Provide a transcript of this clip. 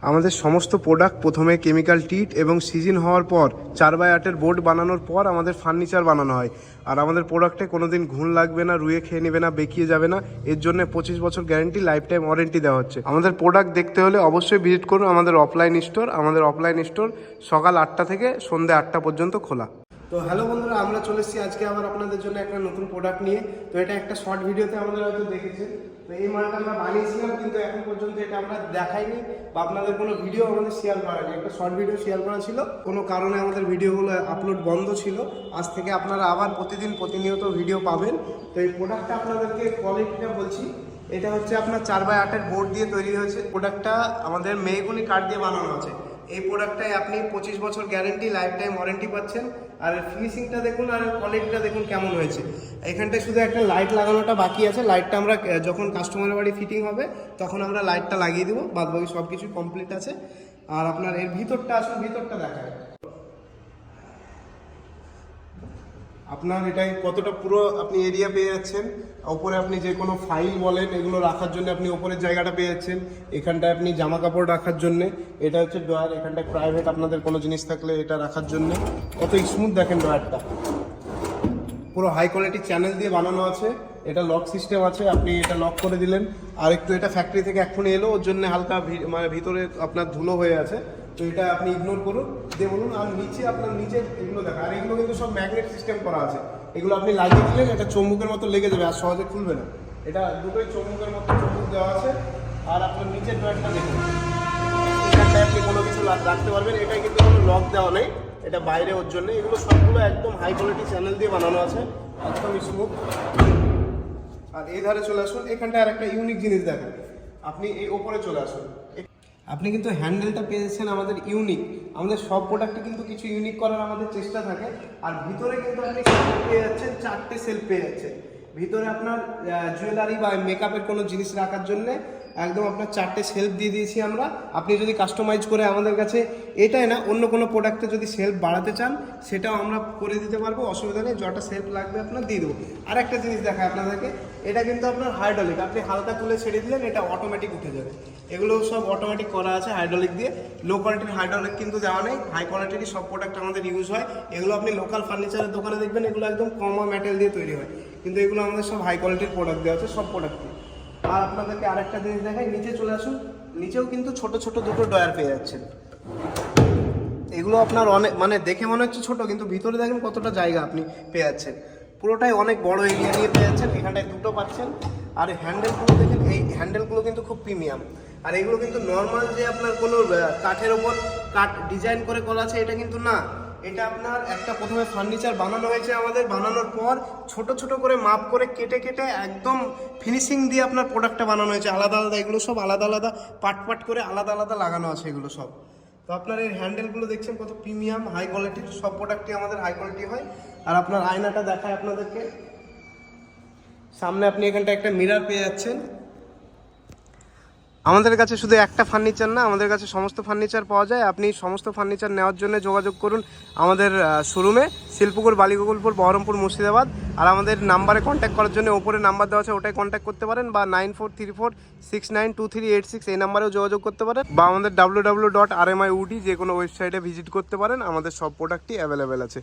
আমাদের সমস্ত প্রোডাক্ট প্রথমে কেমিক্যাল ট্রিট এবং সিজন হওয়ার পর 4x8-এর বোর্ড বানানোর পর আমাদের ফার্নিচার বানানো হয়। আর আমাদের প্রোডাক্টে কোনোদিন ঘুণ লাগবে না, রুয়ে খেয়ে নেবে না, বেঁকিয়ে যাবে না। এর জন্য 25 বছর গ্যারেন্টি, লাইফ টাইম ওয়ারেন্টি দেওয়া হচ্ছে। আমাদের প্রোডাক্ট দেখতে হলে অবশ্যই ভিজিট করুন আমাদের অফলাইন স্টোর। আমাদের অফলাইন স্টোর সকাল 8টা থেকে সন্ধ্যে 8টা পর্যন্ত খোলা। তো হ্যালো বন্ধুরা, আমরা চলে এসেছি আজকে আবার আপনাদের জন্য একটা নতুন প্রোডাক্ট নিয়ে। তো এটা একটা শর্ট ভিডিওতে আমাদের হয়তো দেখেছেন। তো এই মালটা আমরা বানিয়েছিলাম, কিন্তু এখন পর্যন্ত এটা আমরা দেখাইনি বা আপনাদের কোনো ভিডিও আমাদের শেয়ার করা নেই। একটা শর্ট ভিডিও শেয়ার করা ছিল, কোনো কারণে আমাদের ভিডিওগুলো আপলোড বন্ধ ছিল। আজ থেকে আপনারা আবার প্রতিনিয়ত ভিডিও পাবেন। তো এই প্রোডাক্টটা আপনাদেরকে কোয়ালিটিটা বলছি। এটা হচ্ছে আপনার 4x8-এর বোর্ড দিয়ে তৈরি হয়েছে। প্রোডাক্টটা আমাদের মেহগনি কাঠ দিয়ে বানানো আছে। এই প্রোডাক্টটায় আপনি 25 বছর গ্যারেন্টি, লাইফ টাইম ওয়ারেন্টি পাচ্ছেন। আর ফিনিশিংটা দেখুন আর কোয়ালিটিটা দেখুন কেমন হয়েছে। এখানটায় শুধু একটা লাইট লাগানোটা বাকি আছে। লাইটটা আমরা যখন কাস্টমারের বাড়ি ফিটিং হবে তখন আমরা লাইটটা লাগিয়ে দেবো। বাদবাকি সব কিছু কমপ্লিট আছে। আর আপনার এর ভিতরটা আসুন, ভিতরটা দেখায় আপনার এটাই কতটা পুরো আপনি এরিয়া পেয়ে যাচ্ছেন। ওপরে আপনি যে কোনো ফাইল বলেন এগুলো রাখার জন্য আপনি ওপরের জায়গাটা পেয়ে যাচ্ছেন। এখানটায় আপনি জামা কাপড় রাখার জন্য এটা হচ্ছে ড্রয়ার। এখানটায় প্রাইভেট আপনাদের কোনো জিনিস থাকলে এটা রাখার জন্য কত স্মুথ দেখেন ড্রয়ারটা। পুরো হাই কোয়ালিটি চ্যানেল দিয়ে বানানো আছে। এটা লক সিস্টেম আছে, আপনি এটা লক করে দিলেন। আর একটু এটা ফ্যাক্টরি থেকে এখনই এলো, ওর জন্য হালকা মানে ভিতরে আপনার ধুলো হয়ে আছে। তো এটা আপনি ইগনোর করুন, দিয়ে বলুন। আর নিচে আপনার নিচে এগুলো দেখা, আর এগুলো কিন্তু সব ম্যাগনেট সিস্টেম করা আছে। এগুলো আপনি লাগিয়ে দিলেন, এটা চৌম্বকের মতো লেগে যাবে, আর সহজে খুলবে না। এটা দুটোই চৌম্বকের মতো চৌম্বক দেওয়া আছে। আর আপনার নিচের ড্রয়ারটা দেখুন, এখানটায় আপনি কোনো কিছু রাখতে পারবেন। এটাই কিন্তু কোনো লক দেওয়া নেই, এটা বাইরে ওর জন্য। এগুলো সবগুলো একদম হাই কোয়ালিটি চ্যানেল দিয়ে বানানো আছে, একদম স্মুথ। আর এই ধারে চলে আসুন, এখানটায় আর একটা ইউনিক জিনিস দেখেন। আপনি এই ওপরে চলে আসুন, আপনি কিন্তু হ্যান্ডেলটা পেয়েছেন আমাদের ইউনিক। আমাদের সব প্রোডাক্টে কিন্তু কিছু ইউনিক করার আমাদের চেষ্টা থাকে। আর ভিতরে কিন্তু আপনি সেলফ পেয়ে যাচ্ছেন, 4টে সেলফ পেয়ে যাচ্ছেন। ভিতরে আপনার জুয়েলারি বা মেকআপের কোনো জিনিস রাখার জন্য একদম আপনার 4টে সেলফ দিয়ে দিয়েছি আমরা। আপনি যদি কাস্টমাইজ করে আমাদের কাছে, এটাই না অন্য কোনো প্রোডাক্টে যদি সেলফ বাড়াতে চান সেটাও আমরা করে দিতে পারবো, অসুবিধা নেই। যটা সেলফ লাগবে আপনার দিয়ে দেবো। আর একটা জিনিস দেখায় আপনাদেরকে, এটা কিন্তু আপনার হাইড্রোলিক। আপনি হালকা তুলে ছেড়ে দিলেন, এটা অটোমেটিক উঠে যাবে। এগুলো সব অটোমেটিক করা আছে হাইড্রোলিক দিয়ে। লো কোয়ালিটির হাইড্রোলিক কিন্তু দেওয়া নেই, হাই কোয়ালিটির সব প্রোডাক্ট আমাদের ইউজ হয়। এগুলো আপনি লোকাল ফার্নিচারের দোকানে দেখবেন, এগুলো একদম কমা মেটেরিয়াল দিয়ে তৈরি হয়, কিন্তু এগুলো আমাদের সব হাই কোয়ালিটির প্রোডাক্ট দেওয়া আছে, সব প্রোডাক্টে। আর আপনাদেরকে আরেকটা জিনিস দেখাই, নিচে চলে আসুন। নিচেও কিন্তু ছোট ছোট দুটো ড্রয়ার পেয়ে যাচ্ছেন। এগুলো আপনার অনেক মানে দেখে মনে হচ্ছে ছোট, কিন্তু ভিতরে দেখেন কতটা জায়গা আপনি পেয়ে যাচ্ছেন। পুরোটাই অনেক বড় এরিয়া নিয়ে পেয়ে যাচ্ছেন। এখানটায় দুটো পাচ্ছেন। আর হ্যান্ডেলগুলো দেখেন, এই হ্যান্ডেলগুলো কিন্তু খুব প্রিমিয়াম। আর এগুলো কিন্তু নর্মাল যে আপনার কোনো কাঠের ওপর কাঠ ডিজাইন করে করা আছে এটা কিন্তু না। এটা আপনার একটা প্রথমে ফার্নিচার বানানো হয়েছে আমাদের, বানানোর পর ছোট ছোট করে মাপ করে কেটে কেটে একদম ফিনিশিং দিয়ে আপনার প্রোডাক্টটা বানানো হয়েছে আলাদা আলাদা। এগুলো সব আলাদা আলাদা পাট করে আলাদা আলাদা লাগানো আছে এগুলো সব। তো আপনার এই হ্যান্ডেলগুলো দেখছেন কত প্রিমিয়াম, হাই কোয়ালিটির। সব প্রোডাক্টই আমাদের হাই কোয়ালিটি হয়। আর আপনার আয়নাটা দেখায় আপনাদেরকে, সামনে আপনি এখানটা একটা মিরর পেয়ে যাচ্ছেন। আমাদের কাছে শুধু একটা ফার্নিচার না, আমাদের কাছে সমস্ত ফার্নিচার পাওয়া যায়। আপনি সমস্ত ফার্নিচার নেওয়ার জন্য যোগাযোগ করুন আমাদের শোরুমে, শিল্পপুর, বালিগোকুলপুর, বহরমপুর, মুর্শিদাবাদ। আর আমাদের নাম্বারে কন্ট্যাক্ট করার জন্য ওপরে নাম্বার দেওয়া আছে, ওটাই কন্ট্যাক্ট করতে পারেন। বা 9434692386 এই নাম্বারেও যোগাযোগ করতে পারেন। বা আমাদের www.rmiwood যে কোনো ওয়েবসাইটে ভিজিট করতে পারেন। আমাদের সব প্রোডাক্টই অ্যাভেলেবেল আছে।